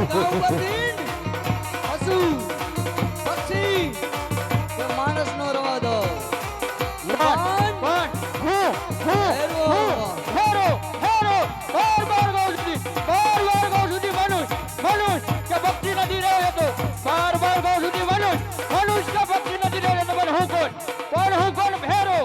ગાઉ બદીન પશુ પક્ષી કે માણસ નો રવા દો પણ હેરો બાર ગાઉ સુધી મનુષ્ય કે ભક્તિ નથી રહ્યો હતો બાર ગાઉ સુધી મનુષ્ય કે ભક્તિ નથી રહ્યો હતો પણ હું કોણ હેરો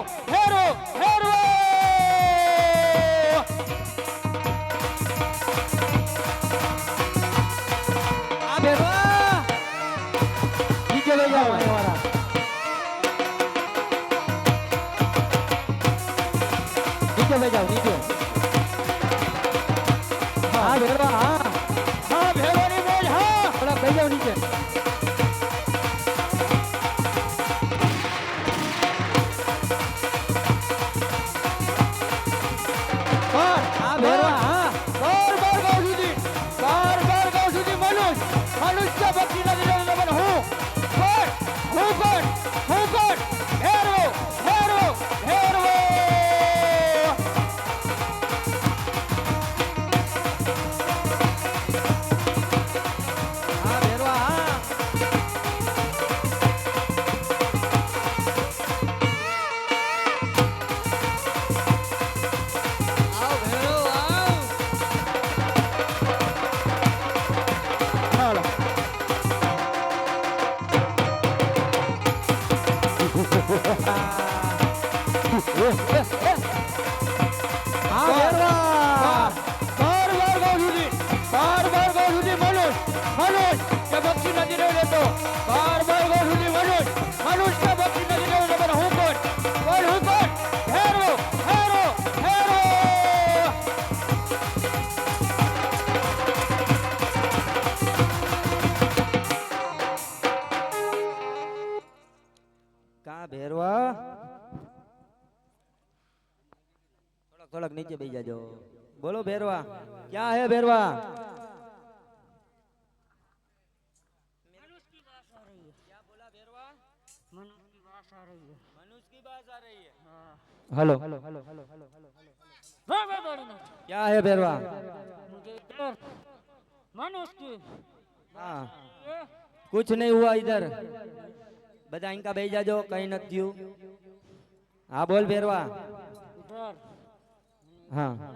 આ ભેરવા નીચે લઈ જાઓ વાળા નીચે લઈ જાઓ નીચે હા ભેરવા હા ભેરવાની મોજ હા થોડા લઈ જાઓ નીચે આ ભેરવા હા બાર ગાઉ સુધી મનુષ્ય ભક્તિ નથી રહ્યો પણ હું કોણ હેરો આ ભેરવા હા આવ ભેરો આવ હાલો આ ભેરવા બાર ગાઉ સુધી મનુષ્ય કે ભક્તિ નથી રહ્યો લેતો બાર ગાઉ સુધી મનુષ્ય કે ભક્તિ નથી રહ્યો લેતો પણ હું કોણ હેરો કા ભેરવા થોડક નીચે બેસી જાજો બોલો ભેરવા ક્યાં હે ભેરવા हेलो क्या है भैरवा हाँ कुछ नहीं हुआ इधर बता इनका भेजा जो कहीं न थी हाँ बोल भैरवा हाँ हाँ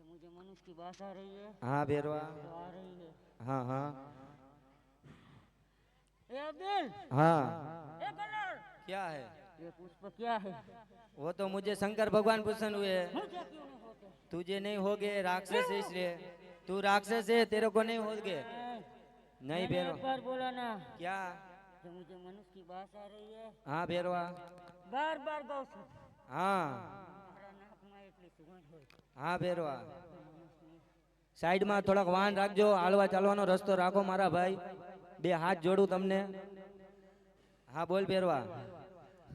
मुझे मनुष्य की बात आ रही है हाँ भैरवा आ रही है हाँ हाँ ए अब्दुल हाँ ए कलर क्या है ये पुष्प क्या है वो तो मुझे शंकर भगवान प्रसन्न हुए मुझे क्यों नहीं होते तुझे नहीं होगे राक्षस है इसलिए तू राक्षस है तेरे को नहीं होगे नहीं मैंने भैरवा एक बार बोला ना क्या कि मुझे मनुष्य की बात आ रही है हाँ भैरवा बार बार गौ से हाँ મારા નાકમાં એટલી સુગંધ હોય हाँ भैरवा साइड में थोड़ा वाहन राखजो हालवा चालवानो रस्तो राखो मारा भाई बे हाथ जोड़ू तमने हाँ बोल भैरवा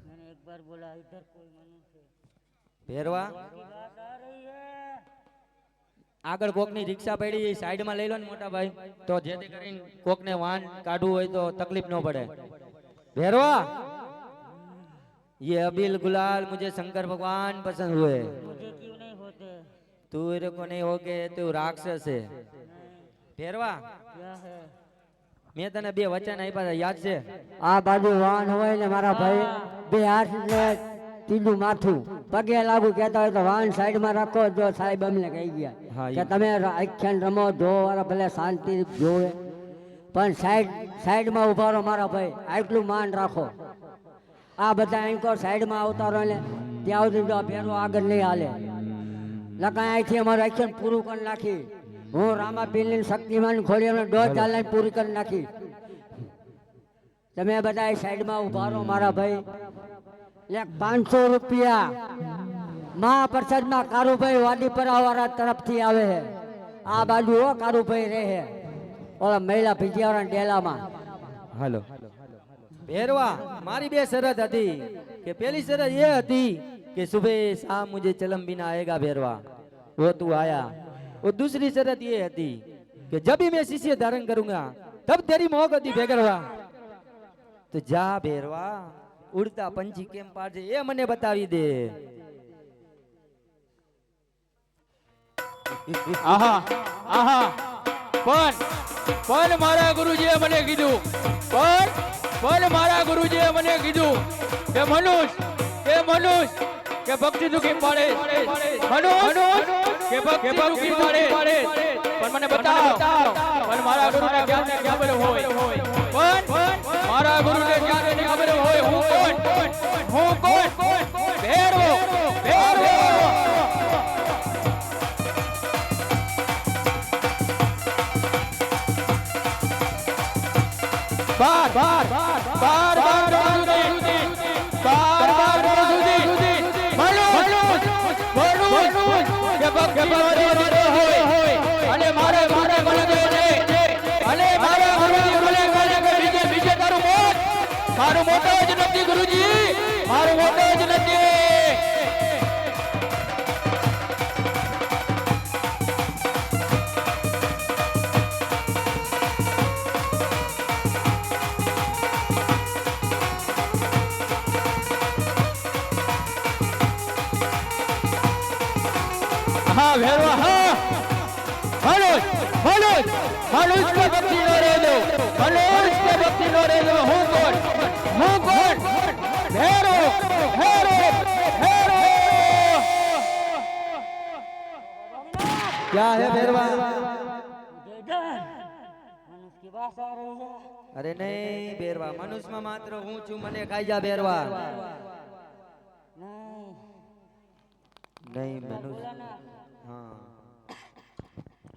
मैंने एक बार बोला इधर कोई मनुष्य भैरवा की बात आ रही है આગળ કોકની રિક્ષા પડી સાઈડમાં લઈ લો ને મોટા ભાઈ તો જેથી કરીને કોકને વાહન કાઢવું હોય તો તકલીફ ન પડે ભેરવા ये अबील गुलाल मुझे शंकर भगवान पसंद हुए मुझे क्यों नहीं होते तू मेरे को नहीं होगे तू राक्षस है ભેરવા क्या है મેં તને બે વચન આપ્યા હતા યાદ છે આ બાજુ વાહન હોય ને મારા ભાઈ બે હાથ ને ત્રીજું માથું પગે લાગુ કહેતા હોય તો વાહન સાઈડમાં રાખો જો સાહેબ અમને કહી ગયા હા, કે તમે આખ્યાન રમો જો વાળા ભલે શાંતિ જોવે પણ સાઈડમાં ઉભા રહો મારા ભાઈ આટલું માન રાખો આ બધા એન્કોર સાઈડમાં આવતા રહો ને ત્યાં સુધી જો ભેરો આગળ નહીં હાલે લકાય અહીંથી અમારું આખ્યાન પૂરું કરી નાખી હું રામાપીરની શક્તિમાન ખોડીને દોઢ ચાલને પૂરી કરી નાખી તમે બધા સાઈડમાં ઉભા રહો મારા ભાઈ એક 500 રૂપિયા મહાપ્રસાદમાં કારુભાઈ વાડીપરા વાળા તરફથી આવે છે આ બાજુ હો કારુભાઈ રહે છે ઓલા મહિલા ભીજીયાવાળા ડેલામાં હાલો ભેરવા મારી બે શરત હતી કે પહેલી શરત એ હતી कि सुबह शाम मुझे चलम बिना आएगा भैरवा वो तू आया और दूसरी शरत ये थी कि जब भी मैं शिष्य धारण करूंगा तब तेरी मोह गति भैरवा तो जा भैरवा उड़ता पंछी केम पार ये मने बतावी दे આહા આહા પણ મારા ગુરુજીએ મને કીધું પણ મારા ગુરુજીએ મને કીધું કે મનુષ્ય કે ભક્તિ દુખી પાડે મનુષ્ય કે ભક્તિ દુખી પાડે પણ મને બતાવ પણ મારા ગુરુને ક્યાં ખબર હોય પણ મારા ગુરુને ક્યાં ખબર હોય હું કોણ ભેરવો બાર અને મારે બીજે તારું મારું મોટો જ નથી ગુરુજી મારું મોટો જ નથી हाँ भैरवा हाँ मनुष्य के भक्ति नो रे दो मनुष्य के भक्ति नो रे दो हूँ कौन भैरो क्या है भैरवा? मनुष्य की बात आ रही है। अरे नहीं भैरवा, मनुष्य में मात्र हूँ छू मने खाई जा भैरवा। नहीं मनुष्य हाँ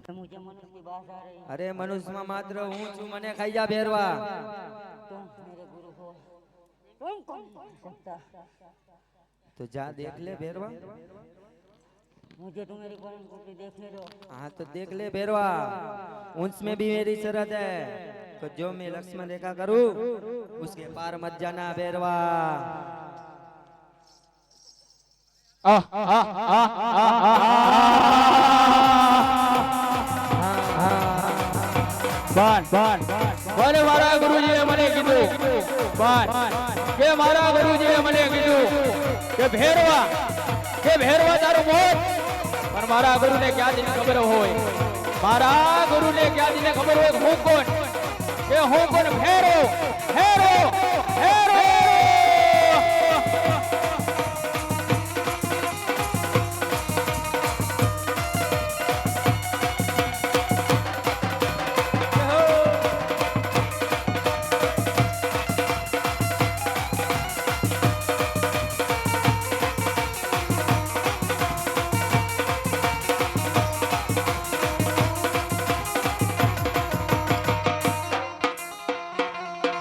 तो मुझे मनुष्य की बात आ रही है। अरे मनुष्य में मात्र हूँ छू मने खाई जा भैरवा। तुम मेरे गुरु हो तुम कौन सकता तो जा देख ले भैरवा। मुझे तो मेरी परम कुटी देखने दो। हाँ तो देख ले भैरवा, उसमें भी मेरी शरत है तो जो मैं लक्ष्मण रेखा करूँ उसके पार मत जाना भैरवा। પણ મારા ગુરુજીએ મને કીધું કે મારા ગુરુજીએ મને કીધું કે ભેરવા તારું મોત પણ મારા ગુરુને ક્યાં જઈને ખબર હોય મારા ગુરુને ક્યાં જઈને ખબર હોય હું કોણ ભેરો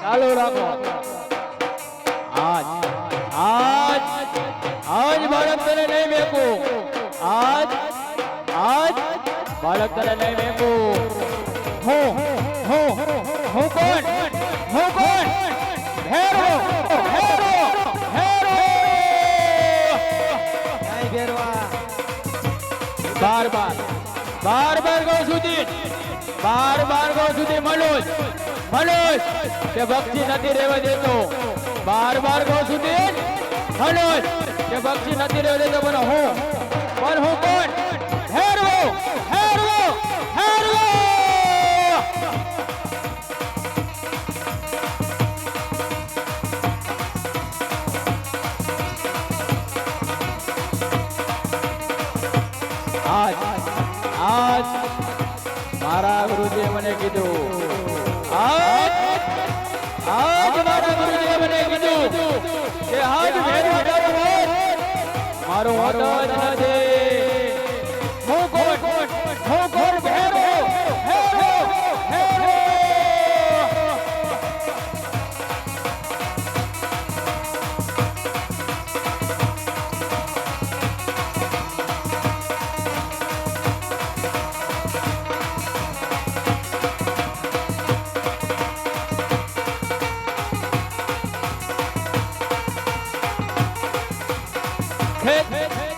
ચાલો રાખો આજ બાળક તને નહીં મેકું આજ બાળક તને નહીં મેકું હું કોણ ભેરો नहीं भैरवा। બાર કહું સુધી મનોજ કે ભક્તિ નથી રહેવા દેતો બાર કહું સુધી મનોજ કે ભક્તિ નથી રહેવા દેતો પણ હું કોણ ભેરવો આજ મારા ગુરુજીએ મને કીધું આજ મારા ગુરુજીએ મને કીધું કે આજ મારો હોતો જ નથી હું કોણ ભેરો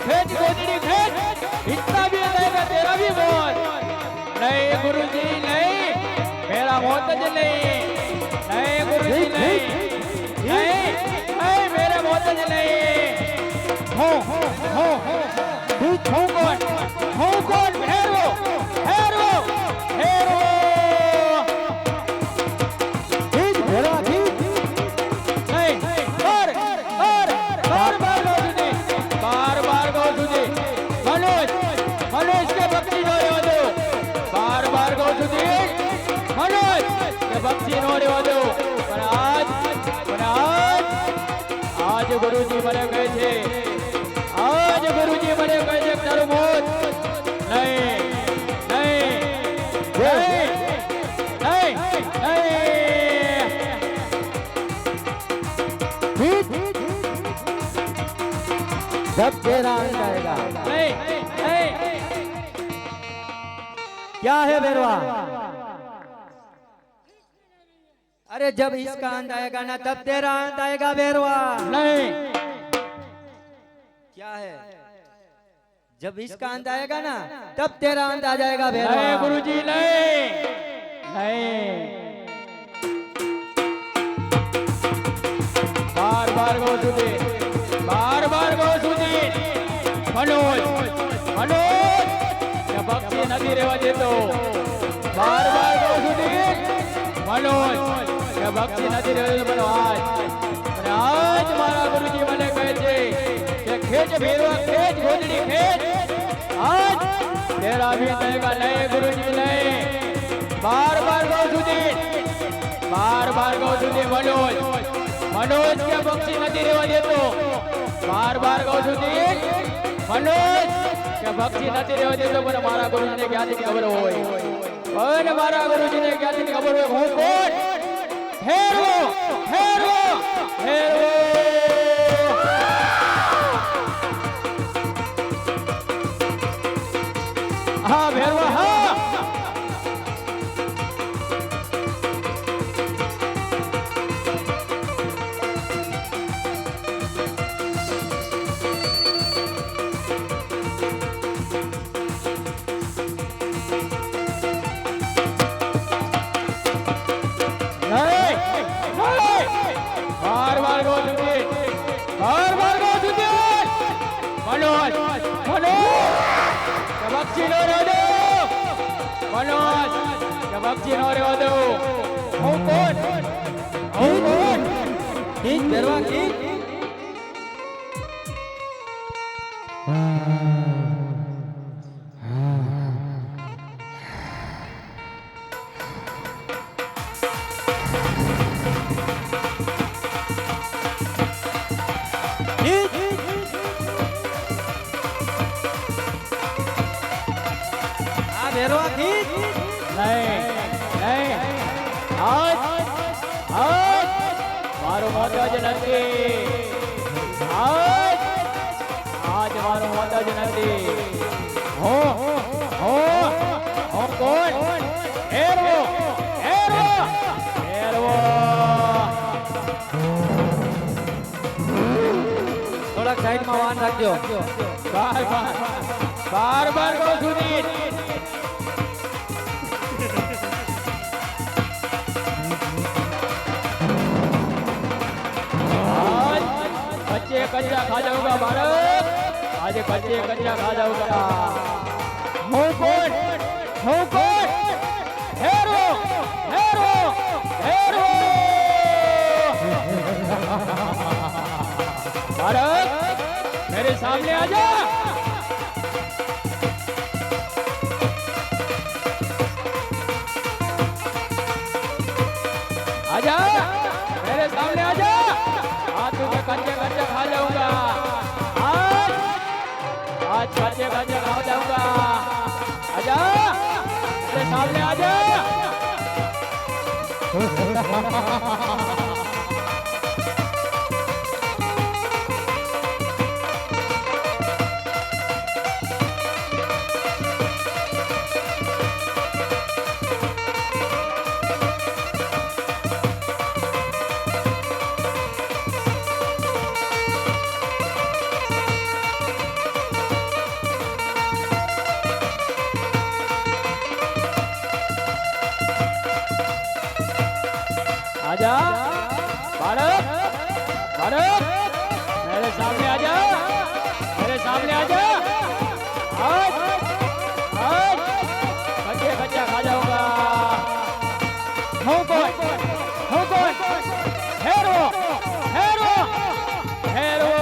खेत गोदड़ी खेत इतना भी रहेगा तेरा भी मौत नहीं गुरुजी नहीं मेरा मौत ज नहीं गुरुजी नहीं मेरे मौत ज नहीं हूँ कौन भैरव ભક્તિ નો રહેવા દો. પણ આજ ગુરુજી મને કહે છે, આજ ગુરુજી મને કહે છે કે તારું મોત નહીં, નહીં, નહીં, નહીં, નહીં. जब तेरा अंत आएगा. नहीं, नहीं. क्या है भैरवा? अरे जब इसका अंत आएगा ना तब तेरा अंत आएगा भैरवा. नहीं. क्या है? जब इसका अंत आएगा ना तब तेरा अंत आ जाएगा भैरवा. नहीं गुरुजी नहीं, नहीं. बार बार गो सुधी, बार बार गो सुधी. मनोज, मनोज, ये भक्ति नहीं रहवा देतो. बार बार गो सुधी. मनोज, ये भक्ति नहीं रहवा देतो. પણ આજ મારા ગુરુજી મને કહે છે કે ખેંચ ભેરવા, ખેંચ ગોદડી, ખેંચ. आज तेरा भी कहेगा नहीं गुरुजी नहीं. बार बार गौ सुधी, बार बार गौ सुधी. मनोज, मनोज के भक्ति नहीं रहवा देतो. बार बार गौ सुधी. मनोज के भक्ति नहीं रहवा देतो. પણ મારા ગુરુજીને ક્યાંથી ખબર હોય? પણ મારા ગુરુજીને ક્યાંથી ખબર હોય હું કોણ? હેરો, હેરો, હેરો. हाँ भैरवा हाँ. नहीं, नहीं. बार बार गो सुधी, बार बार गो सुधी. मनोज, मनोज, भक्ति नो रहवा दो. मनोज, भक्ति नो रहवा दो. હું કોણ? હું કોણ? खींच भैरवा खींच. हाँ भैरवा खींच. નહીં, નહીં. આજ, આજ મારું મોત જ નથી. આજ, આજ મારું મોત જ નથી. હું કોણ? હેરો, હેરો, હેરો. થોડાક સાઈડમાં વાન રાખજો. બાર બાર, બાર બાર કહું સુધી. कच्चे कच्चा खा जाऊंगा बालक, आज कच्चे कच्चा खा जाऊंगा. हूँ कौन? हूँ कौन? हेरो, हेरो, हेरो. बालक मेरे सामने आ जा. आजा मेरे सामने आजा. आज तुझे कच्चे कच्चे खा जाऊंगा. आज, आज कच्चे कच्चे खा जाऊंगा. आजा मेरे सामने आजा. आजा बालक, बालक मेरे सामने आजा, मेरे सामने आजा. आज, आज कच्चे कच्चा खा जाऊंगा. हूँ कौन? हूँ कौन? हेरो, हेरो, हेरो.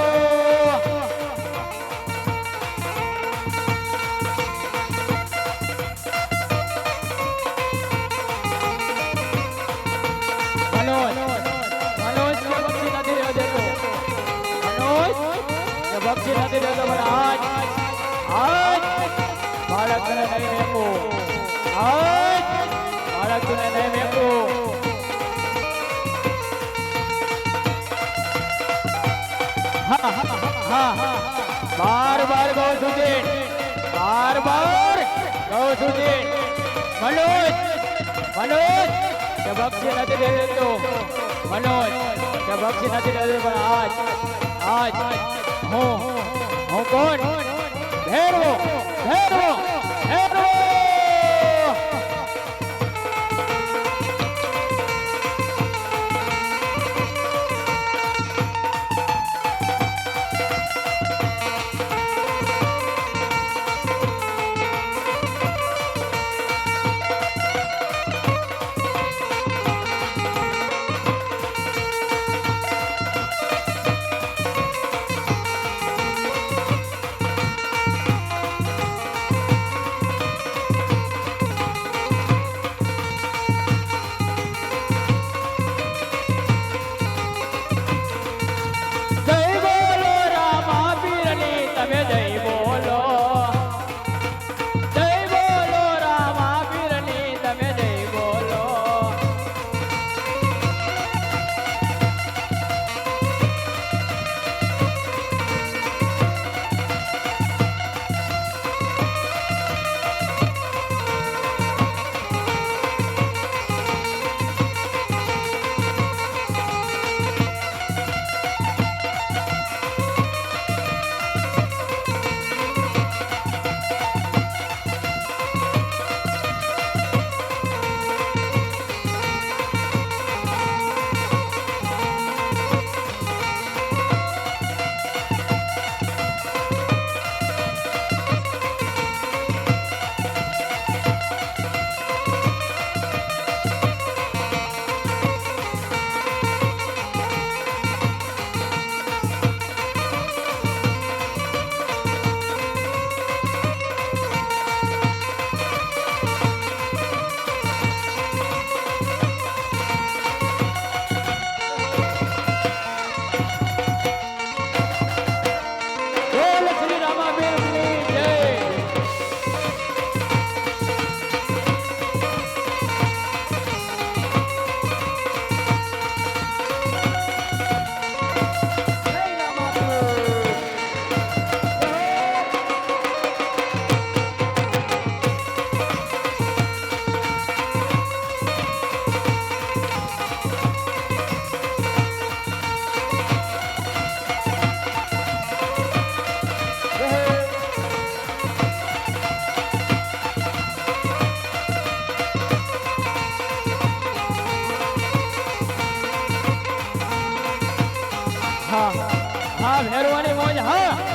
બક્ષી નથી દેતો પણ આજ બાળકને નહીં મેકું આજ બાળકને નહીં મેકું બાર ગૌ સુધી બાર ગૌ સુધી મનોજ કે બક્ષી નથી દેતો મનોજ કે બક્ષી નથી દેતો પણ આજ હું કોણ ભેરવો હા ભેરવાની મોજ હા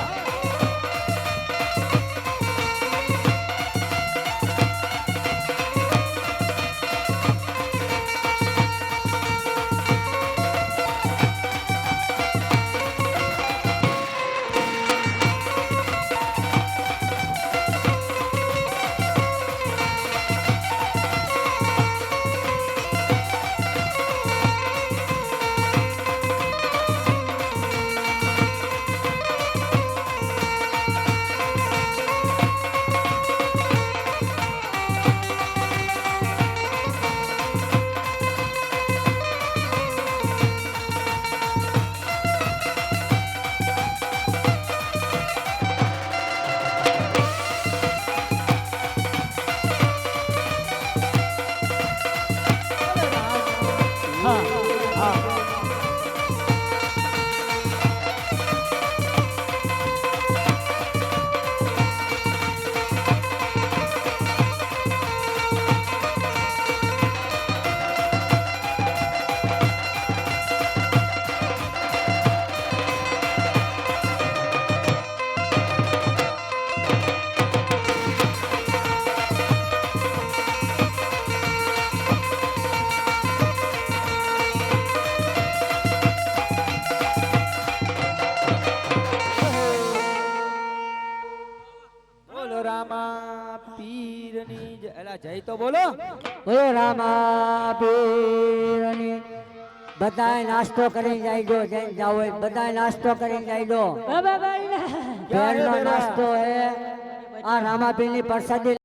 જય તો બોલો બોલો રામા પીરની બધાય નાસ્તો કરીને જાય દો જઈને જાવ હોય બધાય નાસ્તો કરીને જાય દો બાબા બાઈ ઘરનો નાસ્તો હે આ રામાપીરની પ્રસાદી